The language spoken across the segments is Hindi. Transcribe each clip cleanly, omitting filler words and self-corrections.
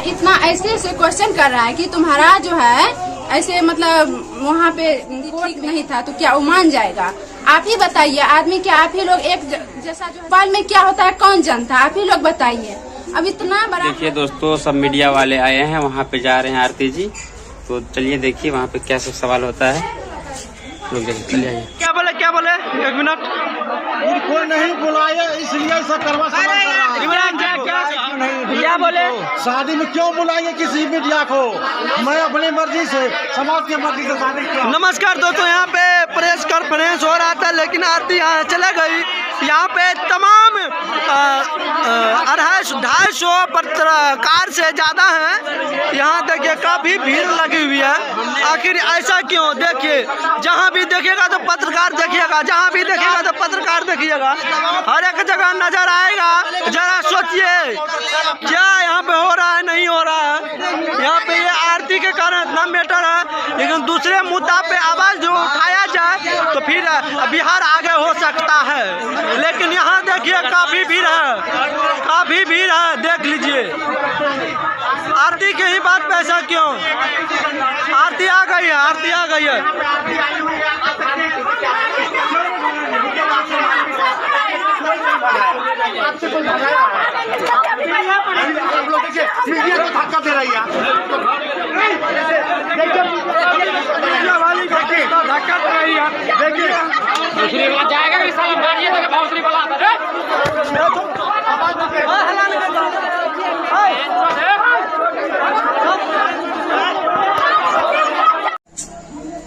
इतना ऐसे ऐसे क्वेश्चन कर रहा है कि तुम्हारा जो है ऐसे मतलब वहाँ पे ठीक नहीं था तो क्या वो मान जाएगा? आप ही बताइए, आदमी क्या आप ही लोग एक जैसा जो बाल में क्या होता है कौन जानता है? आप ही लोग बताइए। अब इतना बड़ा देखिए दोस्तों, सब मीडिया वाले आए हैं, वहाँ पे जा रहे हैं आरती जी, तो चलिए देखिए वहाँ पे क्या सब सवाल होता है। चलिए क्या बोले 1 मिनट। कोई नहीं बुलाया इसलिए ऐसा करवा इमरान क्या बोले? शादी में क्यों बुलाएंगे किसी मीडिया को? मैं अपनी मर्जी से, समाज की मर्जी से शादी किया। नमस्कार दोस्तों, यहाँ पे प्रेस कॉन्फ्रेंस हो रहा था लेकिन आरती यहाँ चला गई। यहाँ पे तमाम 250 पत्रकार से ज्यादा हैं। यहाँ देखिए काफी भीड़ लगी हुई है। आखिर ऐसा क्यों? देखिए जहाँ भी देखिएगा तो पत्रकार देखिएगा, जहाँ भी देखिएगा तो पत्रकार देखिएगा, हर एक जगह नजर आएगा। जरा सोचिए क्या यहाँ पे हो रहा है, नहीं हो रहा है। यहाँ पे ये आरती के कारण इतना मैटर है, लेकिन दूसरे मुद्दा पे आवाज जो उठाया जाए तो फिर बिहार आगे हो सकता है। लेकिन यहाँ देखिए काफी भीड़ है, काफी भीड़ है, देख लीजिए। आरती के ही बात पे ऐसा क्यों? आरती आ गई है, आरती आ गई है। मीडिया को धक्का दे रही है, धक्का दे रही है। देखिए दूसरी बात जाएगा कि साला मारिए तो भौसरी वाला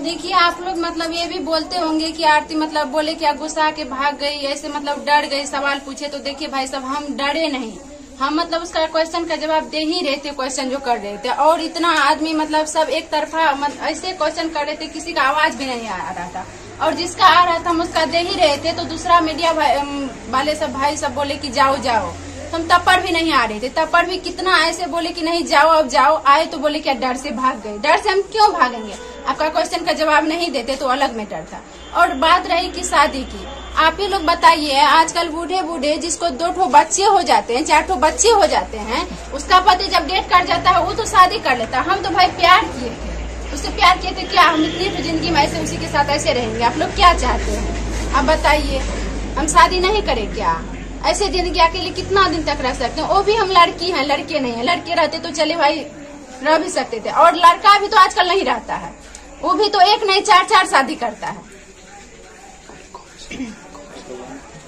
देखिए आप लोग मतलब ये भी बोलते होंगे कि आरती मतलब बोले क्या गुस्सा के भाग गई, ऐसे मतलब डर गई, सवाल पूछे तो देखिए भाई साहब हम डरे नहीं, हम मतलब उसका क्वेश्चन का जवाब दे ही रहे थे, क्वेश्चन जो कर रहे थे। और इतना आदमी मतलब सब एक तरफा ऐसे क्वेश्चन कर रहे थे, किसी का आवाज भी नहीं आ रहा था, और जिसका आ रहा था हम उसका दे ही रहे थे। तो दूसरा मीडिया वाले सब भाई सब बोले कि जाओ जाओ, हम तब पर भी नहीं आ रहे थे, तब पर भी कितना ऐसे बोले कि नहीं जाओ अब जाओ। आए तो बोले क्या डर से भाग गए। डर से हम क्यों भागेंगे? आपका क्वेश्चन का जवाब नहीं देते तो अलग मैटर था। और बात रही कि शादी की, आप ही लोग बताइए, आजकल बूढ़े बूढ़े जिसको 2 बच्चे हो जाते हैं, 4 बच्चे हो जाते हैं, उसका पति जब डेट कर जाता है वो तो शादी कर लेता। हम तो भाई प्यार किए थे, उससे प्यार किए थे, क्या हम इतनी तो जिंदगी में ऐसे उसी के साथ ऐसे रहेंगे? आप लोग क्या चाहते हैं? आप बताइए, हम शादी नहीं करें क्या? ऐसे जिंदगी अकेले कितना दिन तक रह सकते हैं? वो भी हम लड़की हैं, लड़के नहीं है। लड़के रहते तो चले भाई रह भी सकते थे, और लड़का भी तो आजकल नहीं रहता है, वो भी तो एक नहीं 4 शादी करता है।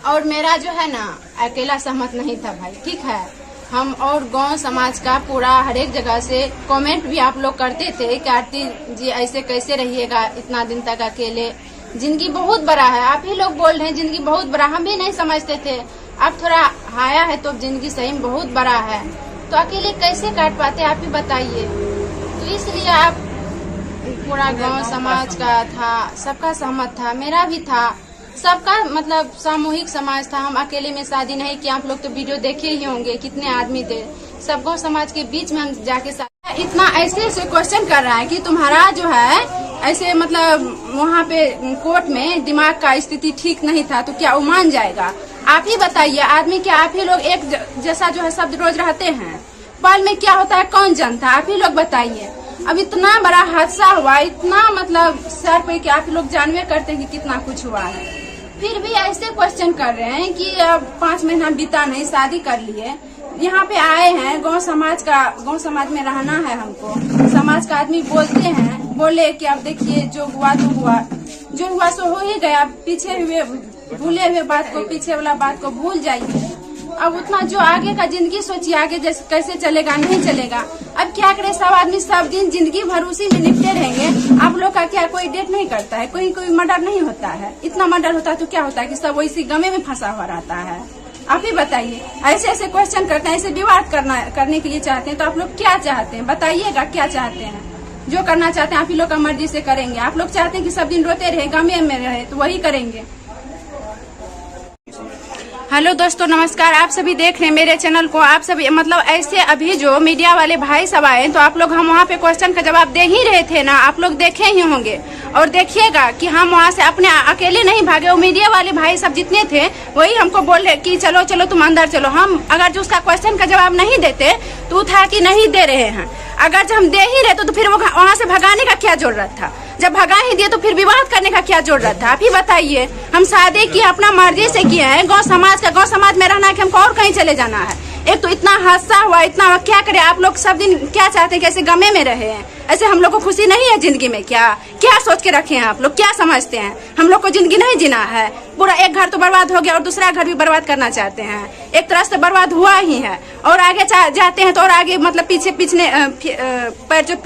और मेरा जो है ना अकेला सहमत नहीं था भाई, ठीक है। हम और गांव समाज का पूरा हर एक जगह से कमेंट भी आप लोग करते थे कि आरती जी ऐसे कैसे रहिएगा इतना दिन तक अकेले, जिंदगी बहुत बड़ा है। आप ही लोग बोल रहे हैं जिंदगी बहुत बड़ा, हम भी नहीं समझते थे। अब थोड़ा आया है तो जिंदगी सही में बहुत बड़ा है, तो अकेले कैसे काट पाते आप ही बताइए। तो इसलिए आप पूरा गांव समाज का था, सबका सहमत था, मेरा भी था, सबका मतलब सामूहिक समाज था। हम अकेले में शादी नहीं किया। आप लोग तो वीडियो देखे ही होंगे कितने आदमी थे, सब गांव समाज के बीच में हम जाके इतना ऐसे ऐसे क्वेश्चन कर रहा है कि तुम्हारा जो है ऐसे मतलब वहाँ पे कोर्ट में दिमाग का स्थिति ठीक नहीं था तो क्या वो मान जाएगा? आप ही बताइए, आदमी क्या आप ही लोग एक जैसा जो है सब रोज रहते हैं? बाल में क्या होता है कौन जानता है? आप ही लोग बताइए। अब इतना बड़ा हादसा हुआ, इतना मतलब सर पे कि आप लोग जानवे करते हैं कि कितना कुछ हुआ है, फिर भी ऐसे क्वेश्चन कर रहे हैं कि अब 5 महीना बीता नहीं, शादी कर लिए, यहाँ पे आए हैं। गांव समाज में रहना है हमको। समाज का आदमी बोलते हैं, बोले कि अब देखिए जो हुआ तो हुआ, जो हुआ सो हो ही गया। पीछे हुए भूले हुए बात को, पीछे वाला बात को भूल जाइए। अब उतना जो आगे का जिंदगी सोचिए, आगे जैसे कैसे चलेगा नहीं चलेगा। अब क्या करे, सब आदमी सब दिन जिंदगी भर उसी में निपटे रहेंगे। आप लोग का क्या कोई डेट नहीं करता है? कोई मर्डर नहीं होता है? इतना मर्डर होता है तो क्या होता है कि सब इसी गमे में फंसा हुआ रहता है? आप ही बताइए। ऐसे ऐसे क्वेश्चन करते हैं, ऐसे विवाद करने के लिए चाहते हैं, तो आप लोग क्या चाहते हैं? बताइएगा क्या चाहते हैं। जो करना चाहते हैं आप ही लोग का मर्जी से करेंगे। आप लोग चाहते हैं कि सब दिन रोते रहे, गमे में रहे, तो वही करेंगे। हेलो दोस्तों, नमस्कार। आप सभी देख रहे हैं मेरे चैनल को। आप सभी मतलब ऐसे अभी जो मीडिया वाले भाई सब आए तो आप लोग हम वहाँ पे क्वेश्चन का जवाब दे ही रहे थे ना, आप लोग देखे ही होंगे और देखिएगा कि हम वहाँ से अपने अकेले नहीं भागे। वो मीडिया वाले भाई सब जितने थे वही हमको बोल रहे कि चलो चलो तुम अंदर चलो। हम अगर जो उसका क्वेश्चन का जवाब नहीं देते तो था कि नहीं दे रहे हैं। अगर जब हम दे ही रहे तो फिर वो वहाँ से भगाने का क्या जरूरत था? जब भगा ही दिए तो फिर विवाद करने का क्या जरूरत था? आप ही बताइए। हम शादी की अपना मर्जी से किए हैं। गांव समाज में रहना है कि हमको और कहीं चले जाना है? एक तो इतना हादसा हुआ, इतना क्या करे आप लोग? सब दिन क्या चाहते हैं कि ऐसे गमे में रहे हैं? ऐसे हम लोग को खुशी नहीं है जिंदगी में? क्या सोच के रखे हैं आप लोग? क्या समझते हैं? हम लोग को जिंदगी नहीं जीना है? पूरा एक घर तो बर्बाद हो गया और दूसरा घर भी बर्बाद करना चाहते हैं। एक तरह से बर्बाद हुआ ही है और आगे जाते हैं तो और आगे मतलब पीछे पैर जो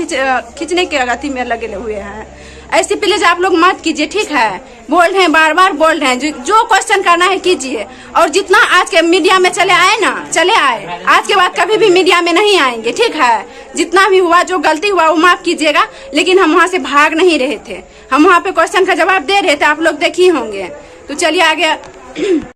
खींचने के गति में लगे हुए हैं। ऐसी प्लीज आप लोग मत कीजिए, ठीक है? बोल रहे हैं, बार बार बोल रहे हैं। जो क्वेश्चन करना है कीजिए। और जितना आज के मीडिया में चले आए, आज के बाद कभी भी मीडिया में नहीं आएंगे, ठीक है? जितना भी हुआ, जो गलती हुआ वो माफ कीजिएगा। लेकिन हम वहाँ से भाग नहीं रहे थे, हम वहाँ पे क्वेश्चन का जवाब दे रहे थे, आप लोग देख ही होंगे। तो चलिए आगे।